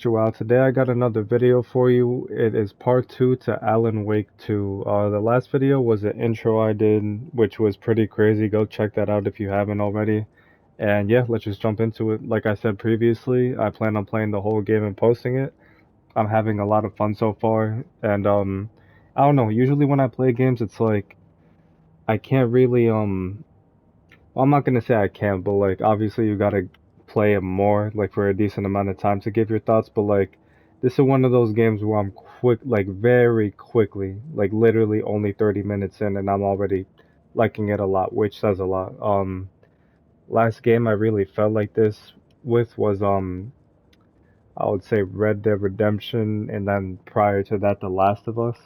Mr. Wow. Today I got another video for you. It is part 2 to Alan Wake 2. The last video was an intro I did, which was pretty crazy. Go check that out if you haven't already. And yeah, let's just jump into it. Like I said previously, I plan on playing the whole game and posting it. I'm having a lot of fun so far, and I don't know. Usually when I play games, it's like I can't really well, I'm not gonna say I can't, but like obviously you gotta play it more, like for a decent amount of time to give your thoughts. But like this is one of those games where I'm quick, like very quickly, like literally only 30 minutes in, and I'm already liking it a lot, which says a lot. Last game I really felt like this with was I would say Red Dead Redemption, and then prior to that, The Last of Us.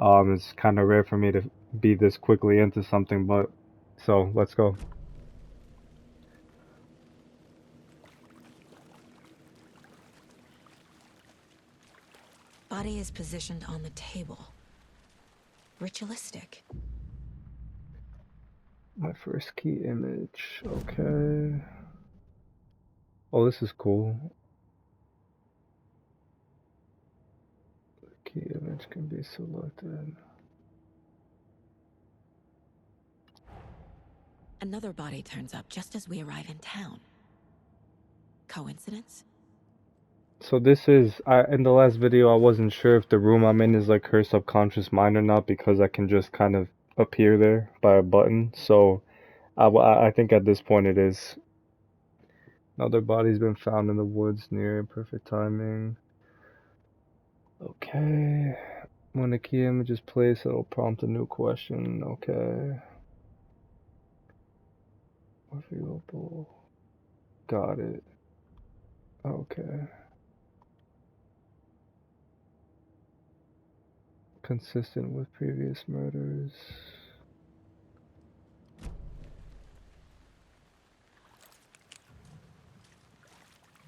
It's kind of rare for me to be this quickly into something, but so let's go. Body is positioned on the table. Ritualistic. My first key image. Okay. Oh, this is cool. Key image can be selected. Another body turns up just as we arrive in town. Coincidence? So this is, in the last video I wasn't sure if the room I'm in is like her subconscious mind or not because I can just kind of appear there by a button. So I think at this point it is. Another body's been found in the woods near perfect timing. Okay. When a key image is placed, it'll prompt a new question. Okay. Available. Got it. Okay. Consistent with previous murders.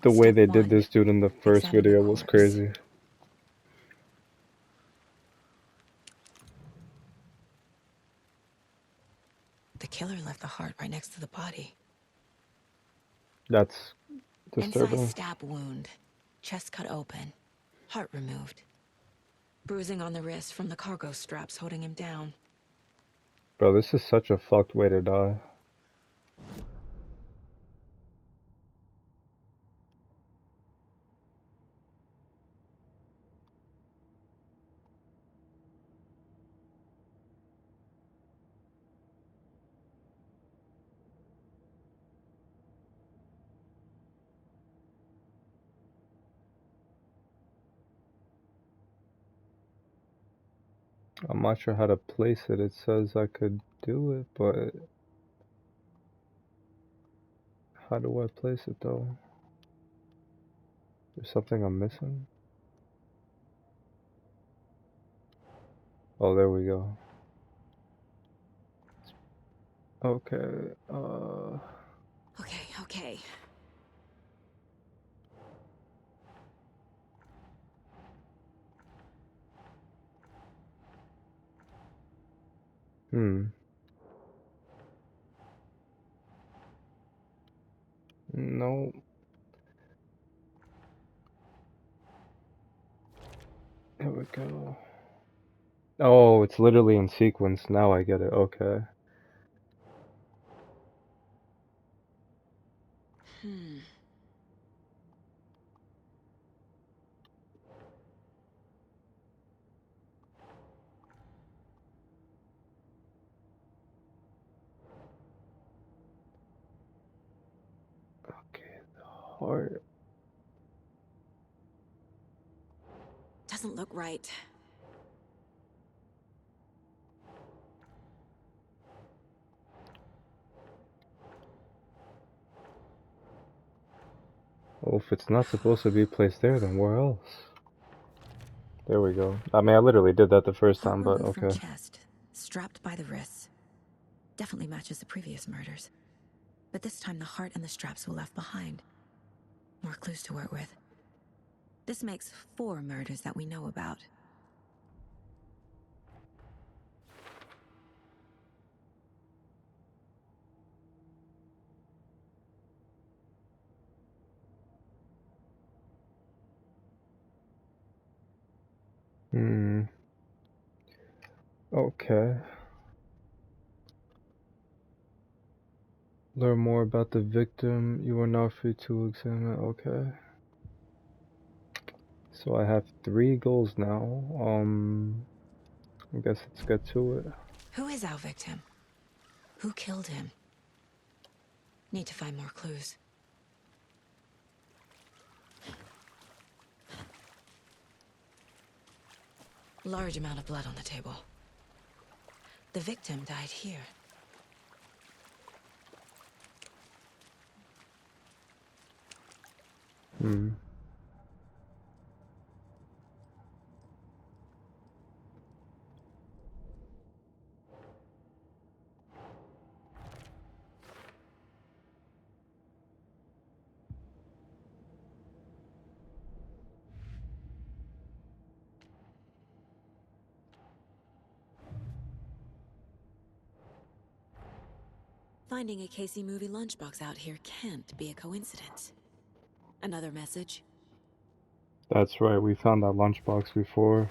The way Step they did 1. this dude in the first Examine the video was corpse. crazy. The killer left the heart right next to the body. That's Incised disturbing. stab wound. Chest cut open. Heart removed. Bruising on the wrist from the cargo straps holding him down. Bro, this is such a fucked way to die. I'm not sure how to place it. It says I could do it, but how do I place it though? There's something I'm missing? Oh, there we go. Okay, Okay. hmm. No. Here we go. Oh, it's literally in sequence. Now I get it. Okay. Hmm. Okay, the heart. Doesn't look right. Oh, if it's not supposed to be placed there, then where else? There we go. I mean, I literally did that the first Heart time, but removed from okay. chest. Strapped by the wrists. Definitely matches the previous murders. But this time the heart and the straps were left behind. More clues to work with. This makes 4 murders that we know about. Okay. Learn more about the victim. You are now free to examine. Okay. So I have 3 goals now. I guess let's get to it. Who is our victim? Who killed him? Need to find more clues. Large amount of blood on the table. The victim died here. Hmm. Finding a Casey movie lunchbox out here can't be a coincidence. Another message? That's right, we found that lunchbox before.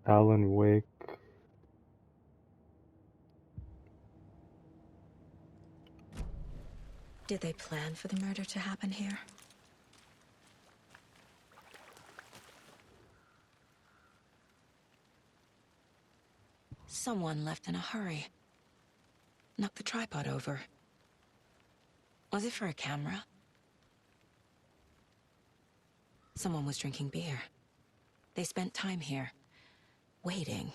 Alan Wake. Did they plan for the murder to happen here? Someone left in a hurry. Knocked the tripod over. Was it for a camera? Someone was drinking beer. They spent time here, waiting.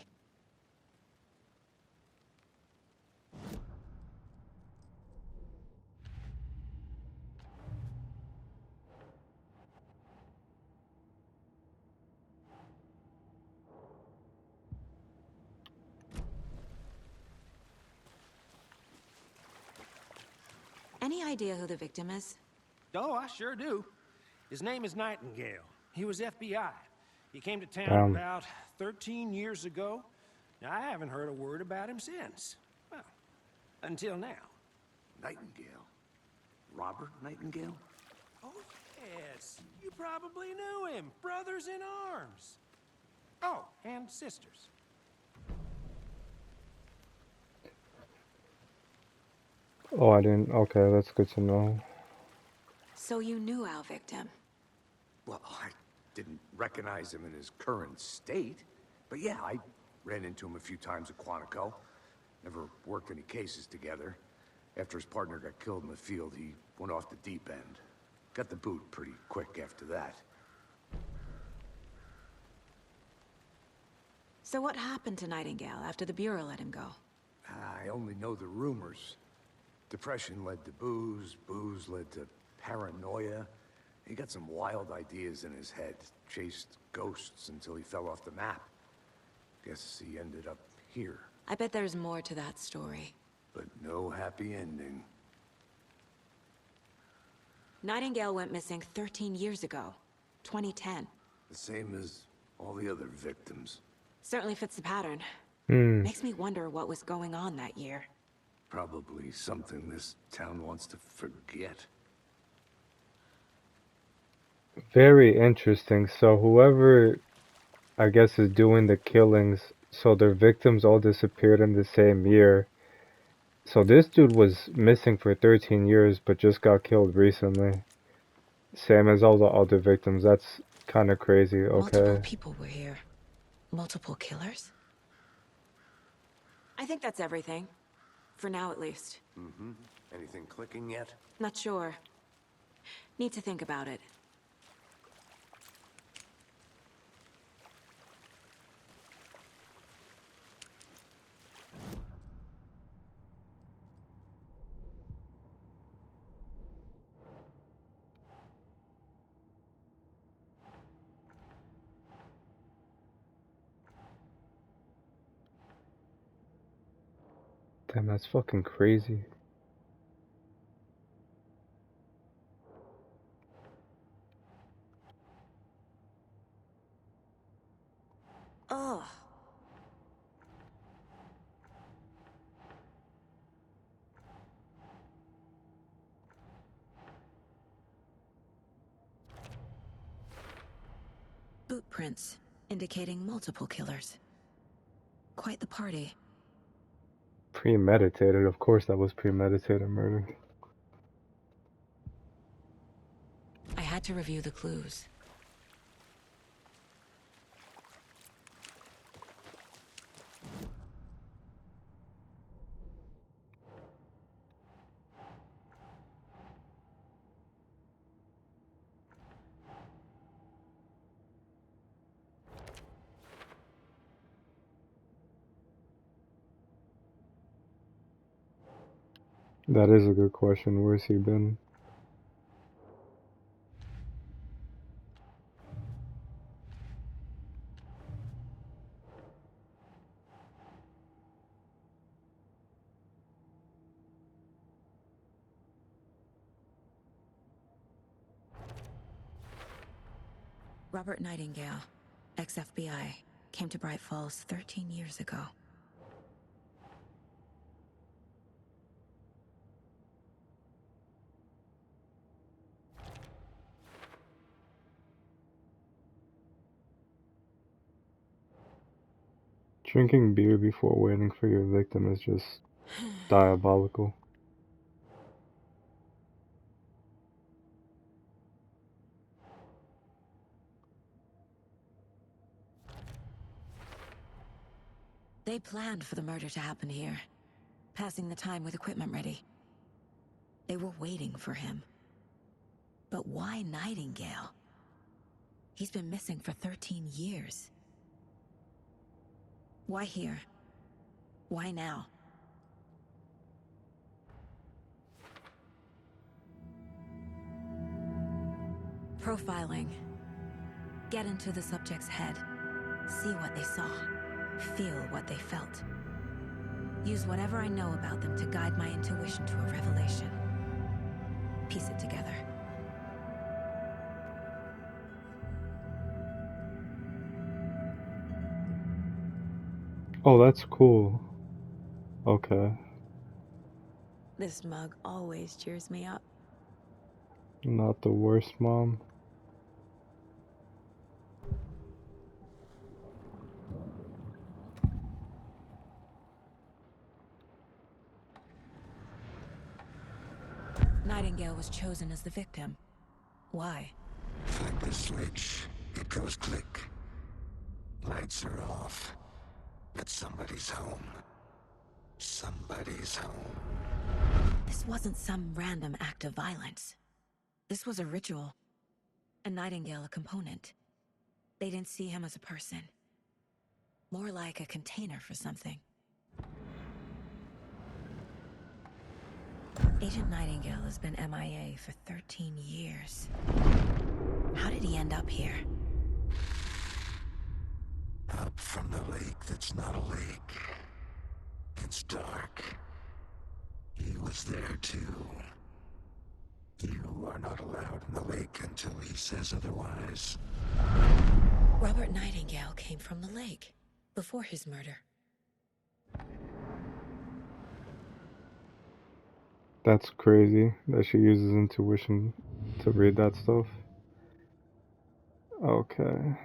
Any idea who the victim is? Oh, I sure do. His name is Nightingale. He was FBI. He came to town Damn. about 13 years ago. Now, I haven't heard a word about him since. Well, until now. Nightingale? Robert Nightingale? Oh, yes. You probably knew him. Brothers in arms. Oh, and sisters. Oh, I didn't. Okay, that's good to know. So you knew our victim? Well, I didn't recognize him in his current state. But yeah, I ran into him a few times at Quantico. Never worked any cases together. After his partner got killed in the field, he went off the deep end. Got the boot pretty quick after that. So what happened to Nightingale after the Bureau let him go? I only know the rumors. Depression led to booze, booze led to paranoia. He got some wild ideas in his head, chased ghosts until he fell off the map. Guess he ended up here, I bet there's more to that story. but no happy ending. Nightingale went missing 13 years ago. 2010. The same as all the other victims. Certainly fits the pattern. Hmm. Makes me wonder what was going on that year. Probably something this town wants to forget. Very interesting. So whoever, I guess, is doing the killings, so their victims all disappeared in the same year. So this dude was missing for 13 years, but just got killed recently. Same as all the other victims. That's kind of crazy. Multiple Okay. people were here. Multiple killers? I think that's everything. For now, at least. Mm-hmm. Anything clicking yet? Not sure. Need to think about it. Damn, that's fucking crazy. Ugh. boot prints indicating multiple killers. Quite the party. Premeditated. Of course that was premeditated murder. I had to review the clues. That is a good question. Where's he been? Robert Nightingale, ex-FBI, came to Bright Falls 13 years ago. Drinking beer before waiting for your victim is just diabolical. They planned for the murder to happen here, passing the time with equipment ready. They were waiting for him. But why Nightingale? He's been missing for 13 years. Why here? Why now? Profiling. Get into the subject's head. See what they saw. Feel what they felt. Use whatever I know about them to guide my intuition to a revelation. Piece it together. Oh, that's cool. Okay. This mug always cheers me up. Not the worst, Mom. Nightingale was chosen as the victim. Why? Find the switch. It goes click. Lights are off. But somebody's home. Somebody's home. This wasn't some random act of violence. This was a ritual. And Nightingale a component. They didn't see him as a person. More like a container for something. Agent Nightingale has been MIA for 13 years. How did he end up here? Up from the lake that's not a lake. It's dark. He was there too. You are not allowed in the lake until he says otherwise. Robert Nightingale came from the lake, before his murder. That's crazy that she uses intuition to read that stuff. Okay,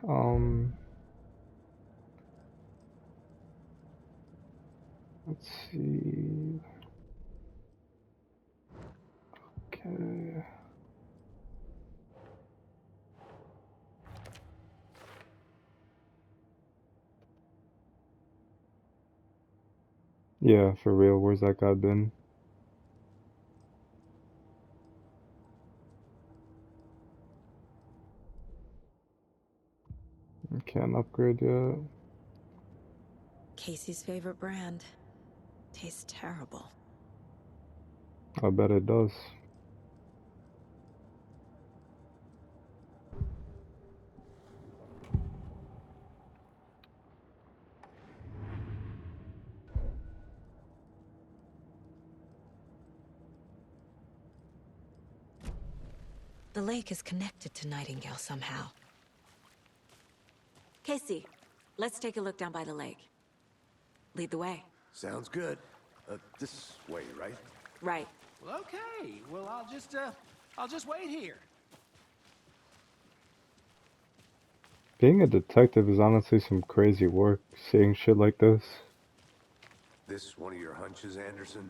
let's see. Okay. Yeah, for real, where's that guy been? Can't upgrade yet. Casey's favorite brand. Tastes terrible. I bet it does. The lake is connected to Nightingale somehow. Casey, let's take a look down by the lake. Lead the way. Sounds good. This way, right? Right. Well, okay. Well, I'll just wait here. Being a detective is honestly some crazy work, seeing shit like this. This one of your hunches, Anderson?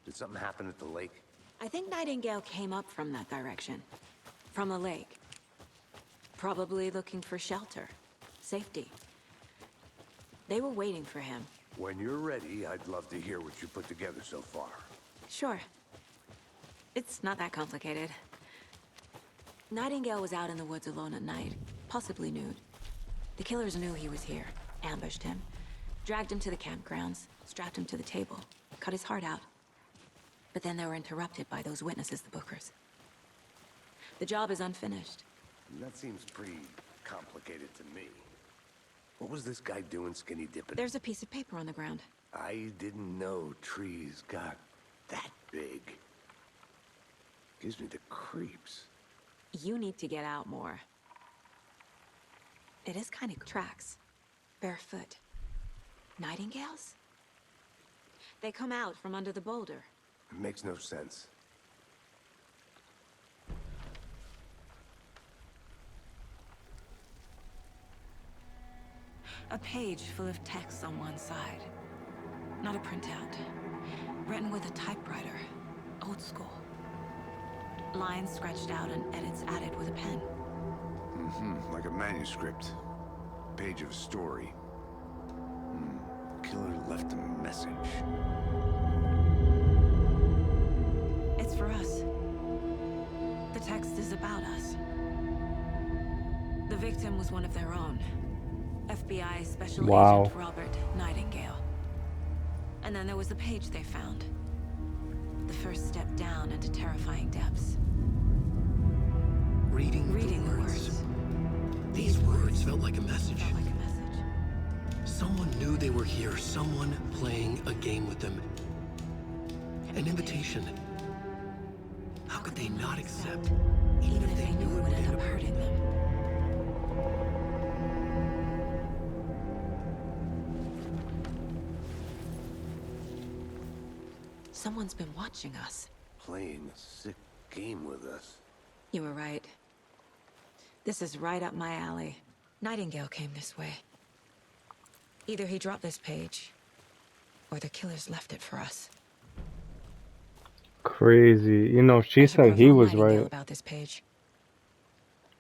Did something happen at the lake? I think Nightingale came up from that direction. From the lake. Probably looking for shelter. Safety. They were waiting for him. When you're ready, I'd love to hear what you put together so far. Sure. It's not that complicated. Nightingale was out in the woods alone at night, possibly nude. The killers knew he was here, ambushed him, dragged him to the campgrounds, strapped him to the table, cut his heart out. But then they were interrupted by those witnesses, the Bookers. The job is unfinished. That seems pretty complicated to me. What was this guy doing skinny dipping? There's a piece of paper on the ground. I didn't know trees got that big. Gives me the creeps. You need to get out more. It is kind of tracks. Barefoot. Nightingales? They come out from under the boulder. It makes no sense. A page full of text on one side. Not a printout. Written with a typewriter. Old school. Lines scratched out and edits added with a pen. Like a manuscript. Page of a story. Killer left a message. It's for us. The text is about us. The victim was one of their own. FBI Special Wow. Agent Robert Nightingale. And then there was the page they found. The first step down into terrifying depths. Reading Reading the words. These words felt like a message. Felt like a message. Someone knew they were here, someone playing a game with them. An invitation. How could they not accept, Even if they knew it would end up hurting them. Someone's been watching us. Playing a sick game with us. You were right. This is right up my alley. Nightingale came this way. Either he dropped this page, or the killers left it for us. Crazy. You know, she I should said he profile was Nightingale right. about this page.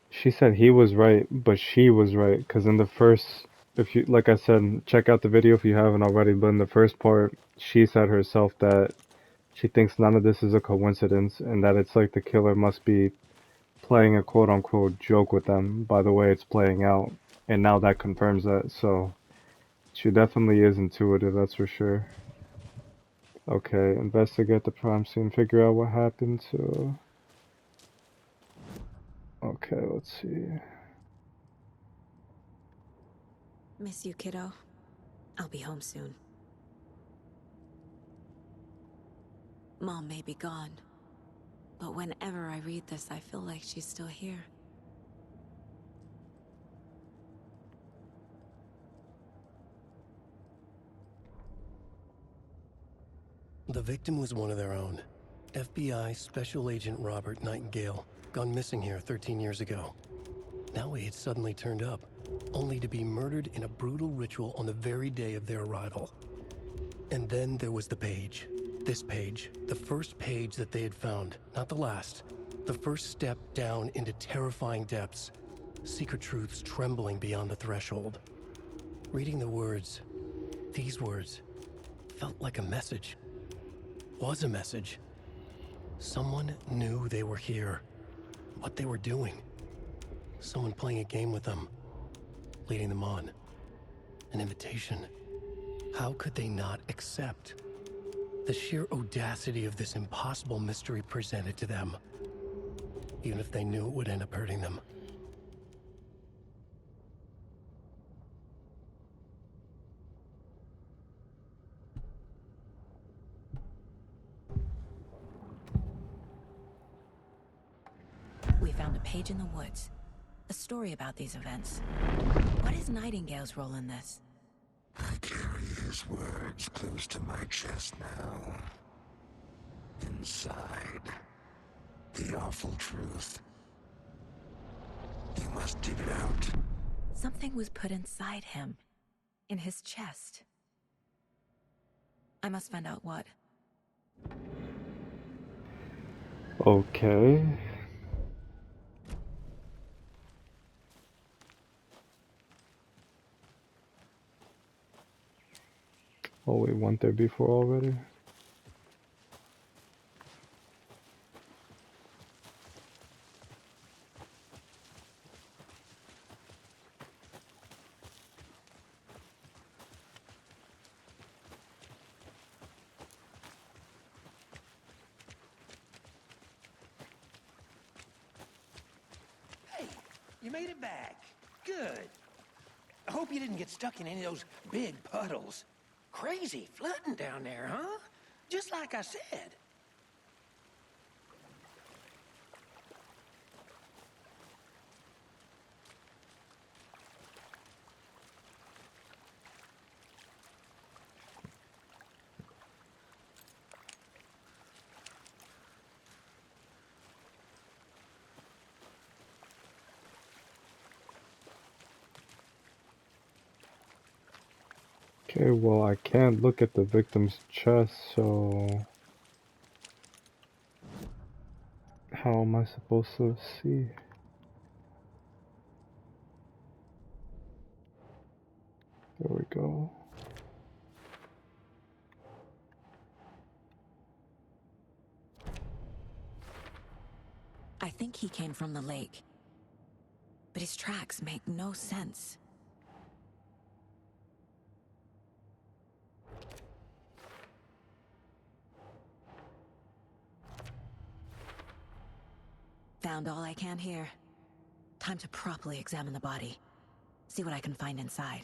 She said he was right, but she was right. Because in the first, if you, like I said, check out the video if you haven't already. But in the first part, she said herself that she thinks none of this is a coincidence and that it's like the killer must be playing a quote unquote joke with them by the way it's playing out. And now that confirms that. So she definitely is intuitive, that's for sure. Okay, investigate the crime scene, figure out what happened to... Okay, let's see. Miss you, kiddo. I'll be home soon. Mom may be gone, but whenever I read this, I feel like she's still here. The victim was one of their own. FBI Special Agent Robert Nightingale, gone missing here 13 years ago. Now he had suddenly turned up, only to be murdered in a brutal ritual on the very day of their arrival. And then there was the page. This page, the first page that they had found, not the last. The first step down into terrifying depths. Secret truths trembling beyond the threshold. Reading the words, these words, felt like a message. Was a message. Someone knew they were here. What they were doing. Someone playing a game with them. Leading them on. An invitation. How could they not accept? The sheer audacity of this impossible mystery presented to them. Even if they knew it would end up hurting them. We found a page in the woods. A story about these events. What is Nightingale's role in this? I carry his words close to my chest now. Inside, the awful truth. You must dig it out. Something was put inside him, in his chest. I must find out what. Okay. Oh, we went there before already? Hey, you made it back. Good. I hope you didn't get stuck in any of those big puddles. Crazy flooding down there, huh? Just like I said. Okay, well, I can't look at the victim's chest, so how am I supposed to see? There we go. I think he came from the lake. But his tracks make no sense. Found all I can here. Time to properly examine the body. See what I can find inside.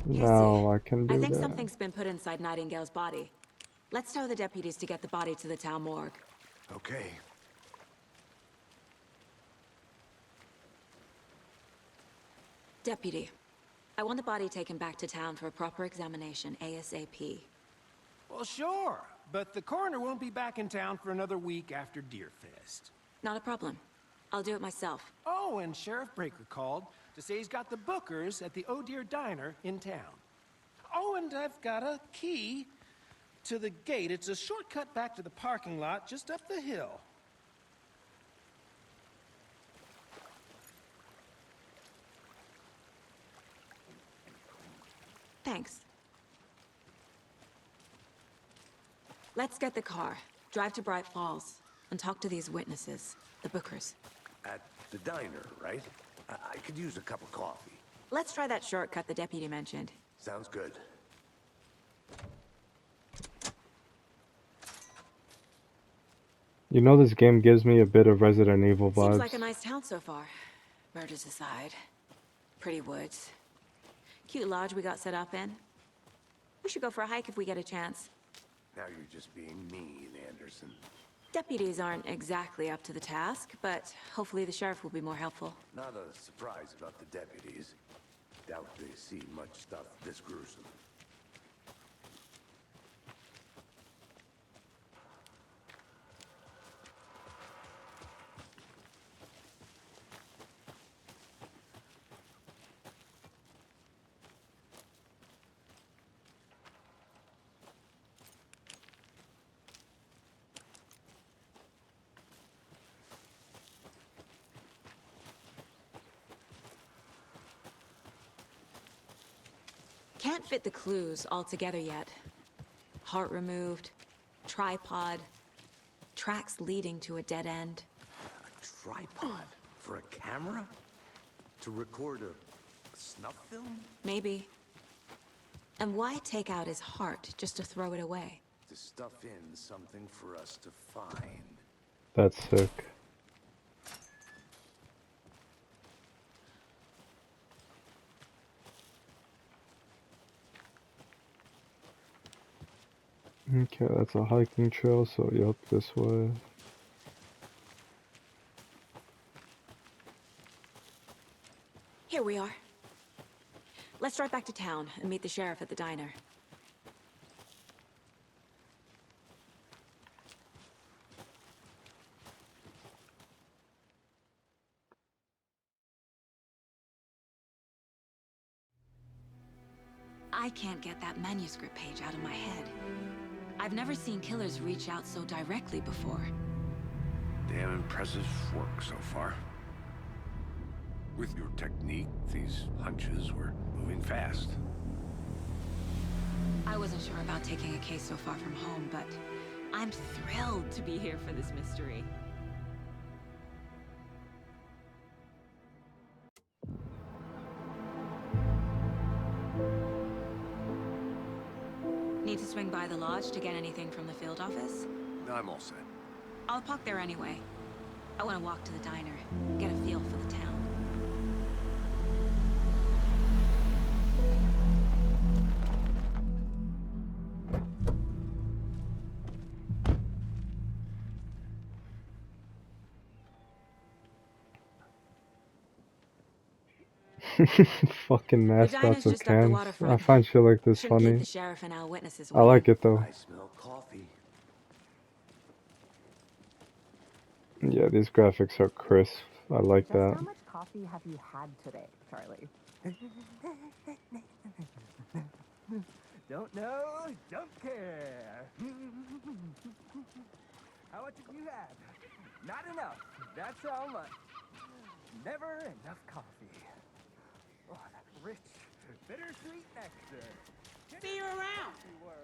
Now I can I do think that. something's been put inside Nightingale's body. Let's tell the deputies to get the body to the town morgue. Okay. Deputy, I want the body taken back to town for a proper examination ASAP. Well, sure. But the coroner won't be back in town for another week after Deerfest. Not a problem. I'll do it myself. Oh, and Sheriff Breaker called to say he's got the Bookers at the Oh Deer Diner in town. Oh, and I've got a key to the gate. It's a shortcut back to the parking lot just up the hill. Thanks. Let's get the car, drive to Bright Falls, and talk to these witnesses, the Bookers. At the diner, right? I could use a cup of coffee. Let's try that shortcut the deputy mentioned. Sounds good. You know, this game gives me a bit of Resident Evil vibes. Seems like a nice town so far. Murders aside. Pretty woods. Cute lodge we got set up in. We should go for a hike if we get a chance. Now you're just being mean, Anderson. Deputies aren't exactly up to the task, but hopefully the sheriff will be more helpful. Not a surprise about the deputies. Doubt they see much stuff this gruesome. Can't fit the clues all together yet. Heart removed, tripod, tracks leading to a dead end. A tripod? For a camera? To record a snuff film? Maybe. And why take out his heart just to throw it away? To stuff in something for us to find. That's sick. Okay, that's a hiking trail, so yup, this way. Here we are. Let's drive back to town and meet the sheriff at the diner. I can't get that manuscript page out of my head. I've never seen killers reach out so directly before. Damn impressive work so far. With your technique, these hunches were moving fast. I wasn't sure about taking a case so far from home, but I'm thrilled to be here for this mystery. Need to swing by the lodge to get anything from the field office? I'm all set. I'll park there anyway. I want to walk to the diner, get a feel for the town. Fucking The diner's mascots of just up the cans. I waterfront. find shit like this Shouldn't keep funny. the sheriff and our witnesses I like it though. I smell coffee. Yeah, these graphics are crisp. I like Just that. how much coffee have you had today, Charlie? Don't know, don't care. How much have you had? Not enough. That's how much. Never enough coffee. Oh, that rich, bittersweet nectar. See you around. World.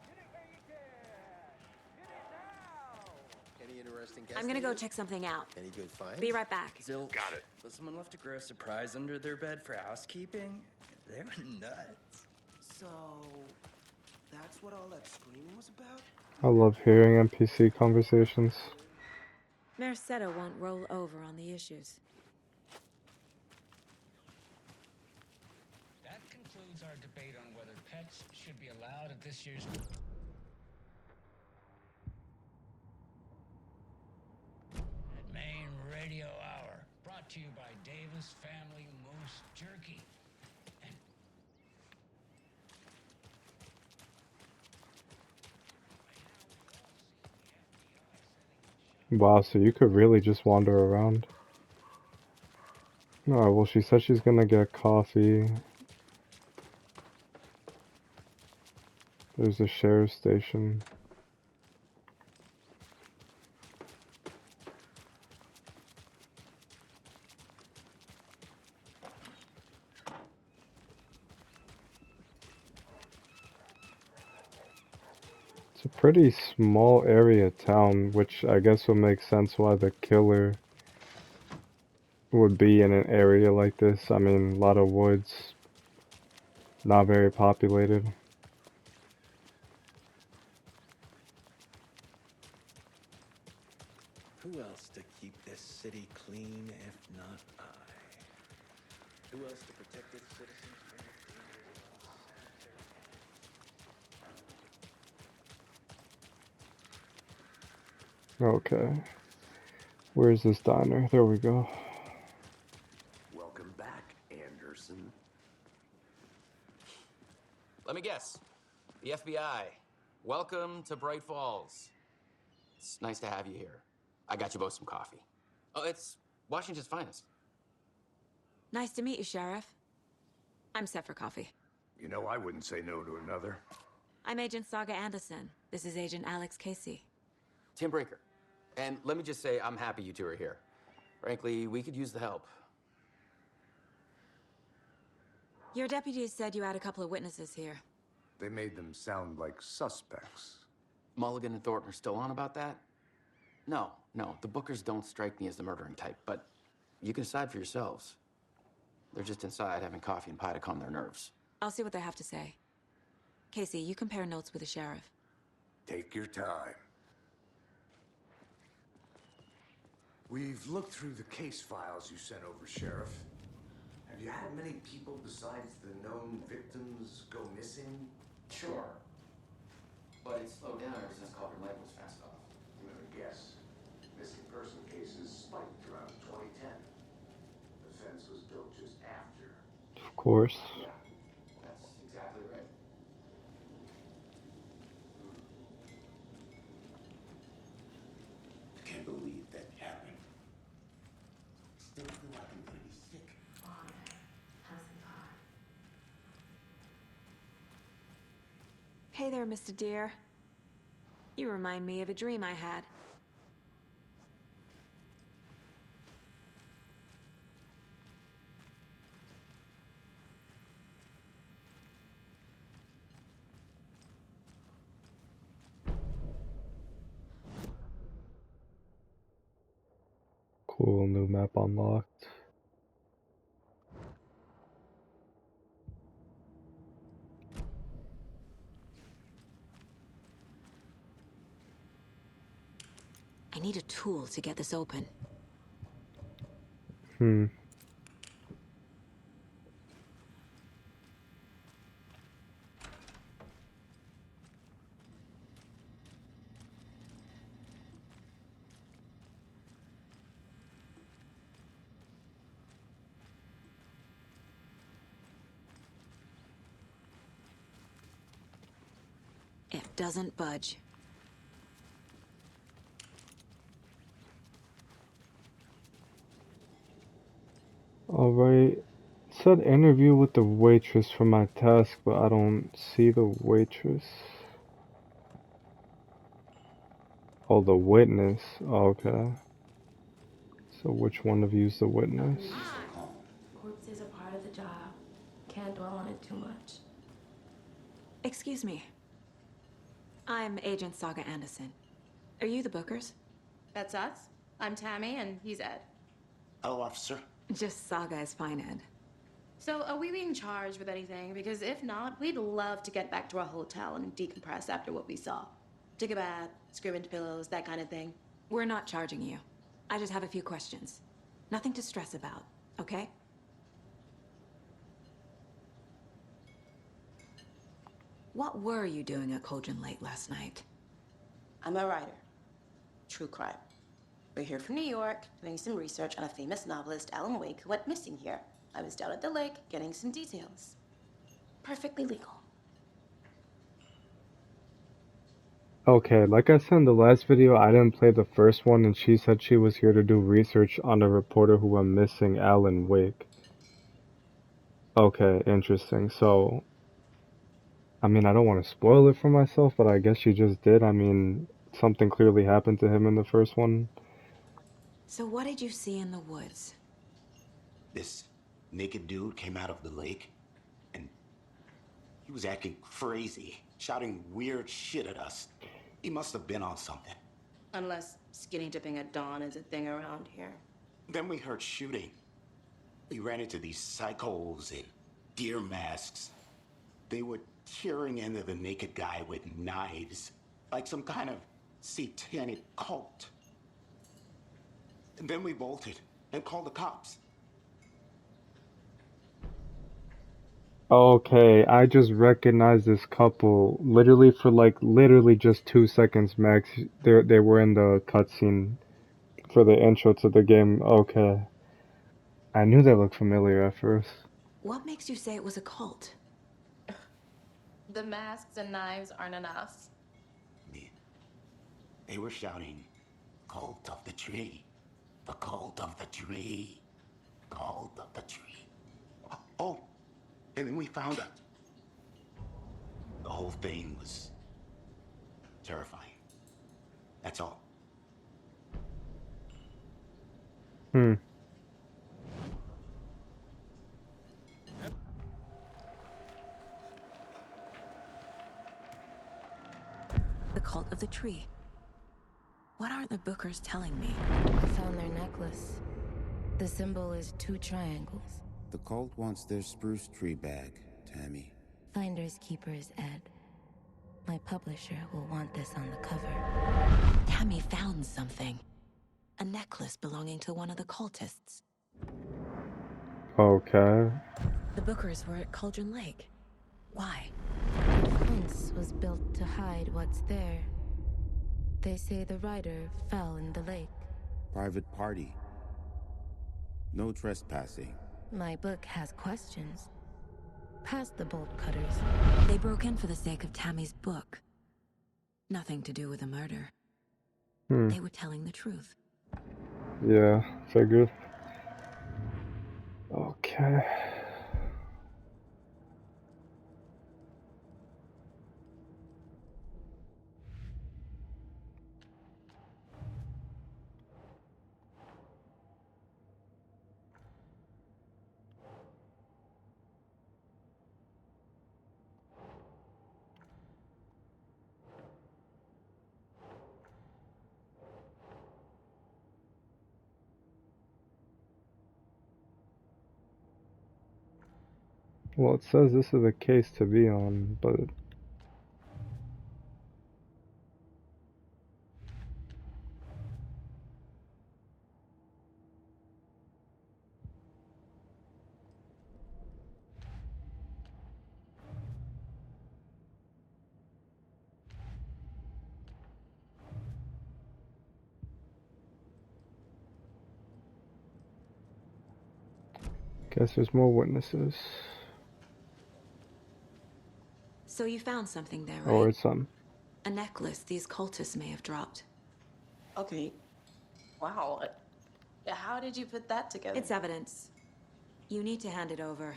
Get it where you can. Get it now. Any interesting guests? I'm gonna go lately? check something out. Any good finds? Be right back. Zilch. Got it. Was someone left a gross surprise under their bed for housekeeping? They were nuts. So, that's what all that screaming was about? I love hearing NPC conversations. Merced won't roll over on the issues. That concludes our debate on whether pets should be allowed at this year's... Main Radio Hour, brought to you by Davis Family Moose Jerky. Wow, so you could really just wander around. Alright, well she said she's gonna get coffee. There's a sheriff's station. It's a pretty small area town, which I guess would make sense why the killer would be in an area like this. I mean, a lot of woods, not very populated. Who else to keep this city clean if not I? Who else to protect its citizens from the Okay. Where's this diner? There we go. Welcome back, Anderson. Let me guess. The FBI. Welcome to Bright Falls. It's nice to have you here. I got you both some coffee. Oh, it's Washington's finest. Nice to meet you, Sheriff. I'm set for coffee. You know, I wouldn't say no to another. I'm Agent Saga Anderson. This is Agent Alex Casey. Tim Brinker. And let me just say, I'm happy you two are here. Frankly, we could use the help. Your deputies said you had a couple of witnesses here. They made them sound like suspects. Mulligan and Thornton are still on about that? No, the Bookers don't strike me as the murdering type, but you can decide for yourselves. They're just inside having coffee and pie to calm their nerves. I'll see what they have to say. Casey, you compare notes with the sheriff. Take your time. We've looked through the case files you sent over, Sheriff. Have you had many people besides the known victims go missing? Sure. But it slowed down ever since Culver Lake was fast off. I'm gonna guess. Missing person cases spiked around 2010. The fence was built just after. Of course. Yeah, that's exactly right. Can't believe that happened. Still feel like I'm gonna be sick. Father, how's the car? Hey there, Mr. Deer. You remind me of a dream I had. Cool, new map unlocked. I need a tool to get this open. It doesn't budge. Alright. It said interview with the waitress for my task, but I don't see the waitress. Oh, the witness. Okay. So which one of you's the witness? Corpse is a part of the job. Can't dwell on it too much. Excuse me. I'm Agent Saga Anderson. Are you the Bookers? That's us. I'm Tammy, and he's Ed. Hello, officer. Just Saga is fine, Ed. So, are we being charged with anything? Because if not, we'd love to get back to our hotel and decompress after what we saw. Take a bath, scream into pillows, that kind of thing. We're not charging you. I just have a few questions. Nothing to stress about, okay? What were you doing at Cauldron Lake last night? I'm a writer. True crime. We're here from New York, doing some research on a famous novelist, Alan Wake, who went missing here. I was down at the lake, getting some details. Perfectly legal. Okay, like I said in the last video, I didn't play the first one, and she said she was here to do research on a reporter who went missing, Alan Wake. Okay, interesting. So, I mean, I don't want to spoil it for myself, but I guess you just did. I mean, something clearly happened to him in the first one. So what did you see in the woods? This naked dude came out of the lake, and he was acting crazy, shouting weird shit at us. He must have been on something. Unless skinny dipping at dawn is a thing around here. Then we heard shooting. We ran into these psychos in deer masks. They were tearing into the naked guy with knives, like some kind of satanic cult. And then we bolted and called the cops. Okay, I just recognized this couple literally for like just 2 seconds max. They were in the cutscene for the intro to the game. Okay. I knew they looked familiar at first. What makes you say it was a cult? The masks and knives aren't enough. They were shouting, "Cult of the tree, the cult of the tree, cult of the tree." Oh, and then we found out. The whole thing was terrifying. That's all. The cult of the tree. What aren't the Bookers telling me? I found their necklace. The symbol is 2 triangles. The cult wants their spruce tree back, Tammy. Finders keepers, Ed. My publisher will want this on the cover. Tammy found something. A necklace belonging to one of the cultists. Okay. The Bookers were at Cauldron Lake. Why? The fence was built to hide what's there. They say the writer fell in the lake. Private party. No trespassing. My book has questions. Past the bolt cutters. They broke in for the sake of Tammy's book. Nothing to do with the murder. They were telling the truth. Yeah, figured. Okay. Well, it says this is a case to be on, but guess there's more witnesses. So you found something there, Or right? it's some. A necklace these cultists may have dropped. Okay. Wow. How did you put that together? It's evidence. You need to hand it over.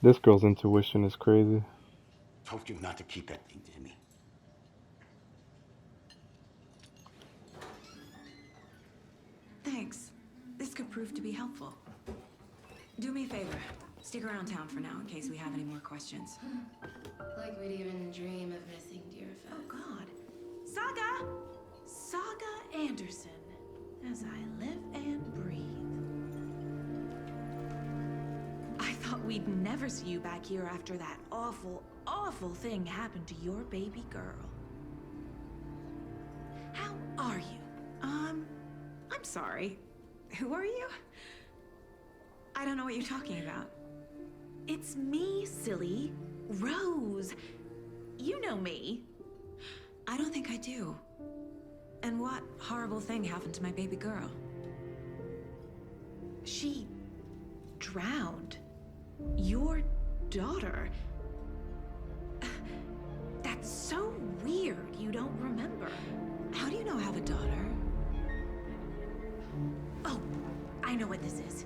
This girl's intuition is crazy. Told you not to keep that thing to me. Thanks. This could prove to be helpful. Do me a favor. Stick around town for now in case we have any more questions. Like we'd even dream of missing Deerfest. Oh, God. Saga! Saga Anderson. As I live and breathe. I thought we'd never see you back here after that awful, awful thing happened to your baby girl. How are you? I'm sorry. Who are you? I don't know what you're talking about. It's me, silly. Rose. You know me. I don't think I do. And what horrible thing happened to my baby girl? She drowned. Your daughter. That's so weird you don't remember. How do you know I have a daughter? Oh, I know what this is.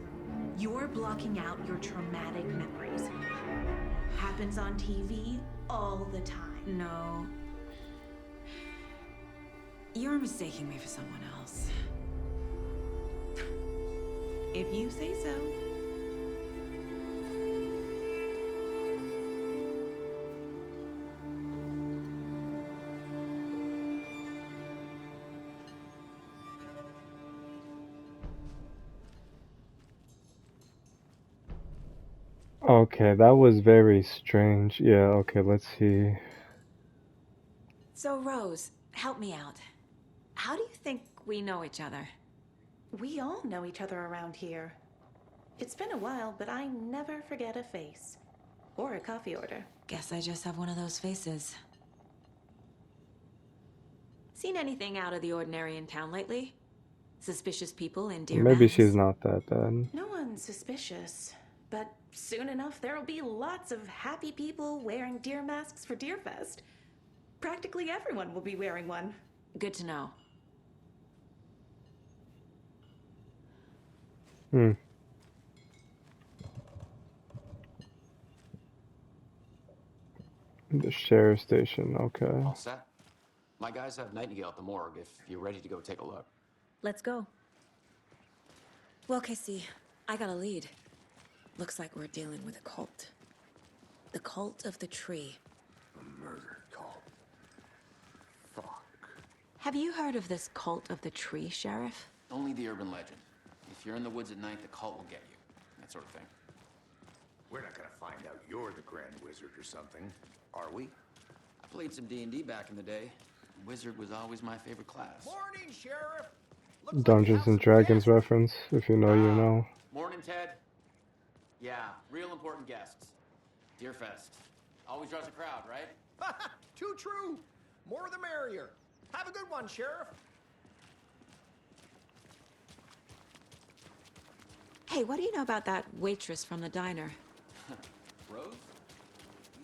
You're blocking out your traumatic memories. Happens on TV all the time. No. You're mistaking me for someone else. If you say so. Okay, that was very strange. Yeah, okay, let's see. So, Rose, help me out. How do you think we know each other? We all know each other around here. It's been a while, but I never forget a face. Or a coffee order. Guess I just have one of those faces. Seen anything out of the ordinary in town lately? Suspicious people in deer Maybe masks? she's not that bad. No one's suspicious. But soon enough, there'll be lots of happy people wearing deer masks for Deerfest. Practically everyone will be wearing one. Good to know. The sheriff station, okay. All set. My guys have Nightingale at the morgue if you're ready to go take a look. Let's go. Well, Casey, I got a lead. Looks like we're dealing with a cult. The cult of the tree. A murder cult. Fuck. Have you heard of this cult of the tree, Sheriff? Only the urban legend. If you're in the woods at night, the cult will get you. That sort of thing. We're not gonna find out you're the Grand Wizard or something, are we? I played some D&D back in the day. Wizard was always my favorite class. Morning, Sheriff. Dungeons and Dragons reference. If you know, you know. Morning, Ted. Yeah, real important guests. Deerfest. Always draws a crowd, right? Too true. More the merrier. Have a good one, Sheriff. Hey, what do you know about that waitress from the diner? Rose?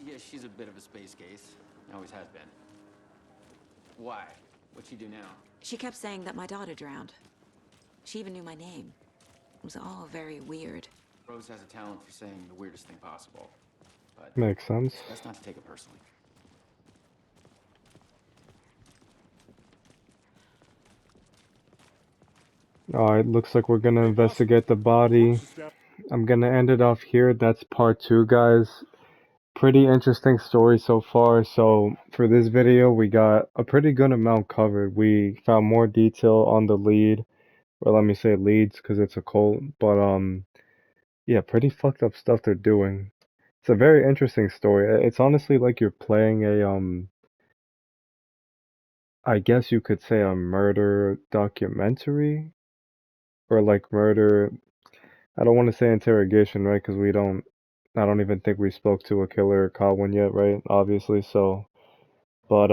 Yeah, she's a bit of a space case. Always has been. Why? What'd she do now? She kept saying that my daughter drowned. She even knew my name. It was all very weird. Rose has a talent for saying the weirdest thing possible. But Makes sense. best not to take it personally. Alright, looks like we're gonna investigate the body. I'm gonna end it off here. That's part 2, guys. Pretty interesting story so far. So for this video, we got a pretty good amount covered. We found more detail on the lead, or let me say leads, because it's a cult. But Yeah, pretty fucked up stuff they're doing. It's a very interesting story. It's honestly like you're playing a I guess you could say a murder documentary or like murder. I don't want to say interrogation, right? Because I don't even think we spoke to a killer or caught one yet, right? Obviously, so, but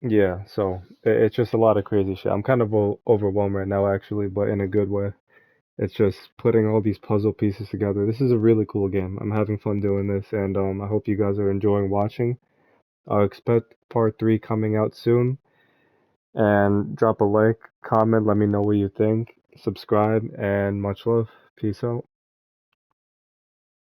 yeah. So it's just a lot of crazy shit. I'm kind of overwhelmed right now, actually, but in a good way. It's just putting all these puzzle pieces together. This is a really cool game. I'm having fun doing this, and I hope you guys are enjoying watching. Expect part 3 coming out soon. And drop a like, comment, let me know what you think, subscribe, and much love. Peace out.